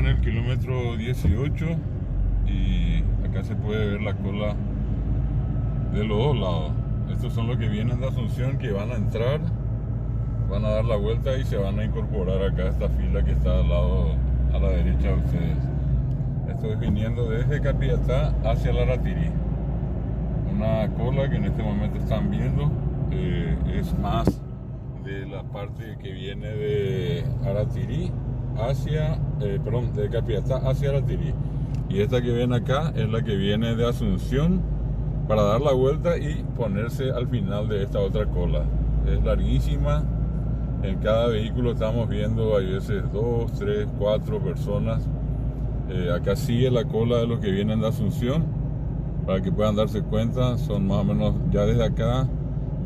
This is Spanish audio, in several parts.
en el kilómetro 18 y acá se puede ver la cola de los dos lados. Estos son los que vienen de Asunción, que van a entrar, van a dar la vuelta y se van a incorporar acá a esta fila que está al lado, a la derecha de ustedes. Esto es viniendo desde Capiatá hacia la Aratiri. Una cola que en este momento están viendo es más de la parte que viene de Aratiri hacia, de Capiatá hacia Aratiri. Y esta que ven acá es la que viene de Asunción para dar la vuelta y ponerse al final de esta otra cola. Es larguísima. En cada vehículo estamos viendo, hay veces 2, 3, 4 personas. Acá sigue la cola de los que vienen de Asunción. Para que puedan darse cuenta, son más o menos ya desde acá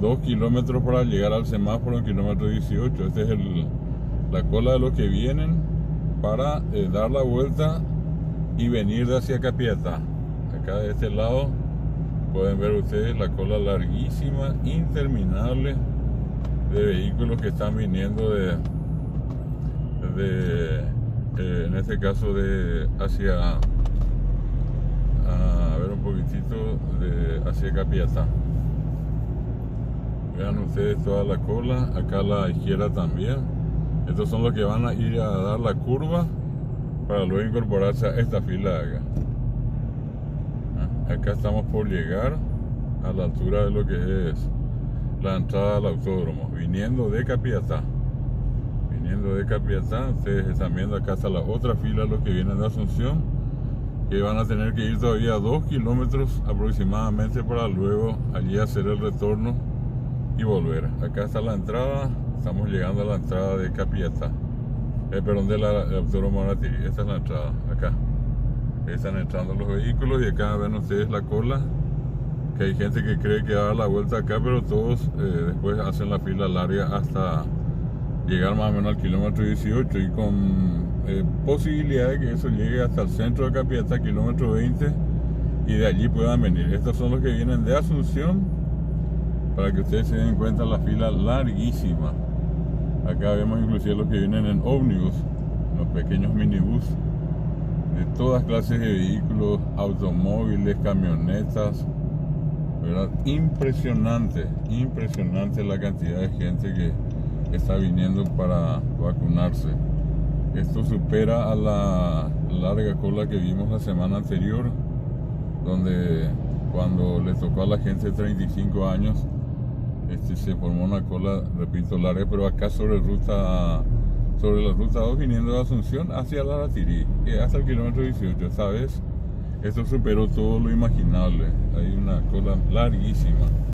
2 kilómetros para llegar al semáforo en kilómetro 18. Esta es la cola de los que vienen para dar la vuelta y venir de hacia Capiatá. Acá de este lado pueden ver ustedes la cola larguísima, interminable, de vehículos que están viniendo en este caso hacia un poquitito hacia Capiatá. Vean ustedes toda la cola, acá a la izquierda también. Estos son los que van a ir a dar la curva para luego incorporarse a esta fila de acá. Acá estamos por llegar a la altura de lo que es la entrada al autódromo, viniendo de Capiatá. Ustedes están viendo acá hasta la otra fila los que vienen de Asunción, que van a tener que ir todavía 2 kilómetros aproximadamente para luego allí hacer el retorno y volver. Acá está la entrada, estamos llegando a la entrada de Capiatá, del autódromo Aratiri. Esta es la entrada, acá están entrando los vehículos y acá ven ustedes la cola, que hay gente que cree que va a dar la vuelta acá, pero todos después hacen la fila larga hasta llegar más o menos al kilómetro 18 y con posibilidad de que eso llegue hasta el centro de Capiatá, kilómetro 20, y de allí puedan venir. Estos son los que vienen de Asunción, para que ustedes se den cuenta la fila larguísima. Acá vemos inclusive los que vienen en ómnibus, los pequeños minibús, de todas clases de vehículos, automóviles, camionetas, ¿verdad? Impresionante la cantidad de gente que está viniendo para vacunarse. Esto supera a la larga cola que vimos la semana anterior, donde cuando le tocó a la gente de 35 años, se formó una cola, repito, larga, pero acá sobre la ruta 2 viniendo de Asunción hacia la Aratiri, hasta el kilómetro 18. Esta vez esto superó todo lo imaginable. Hay una cola larguísima.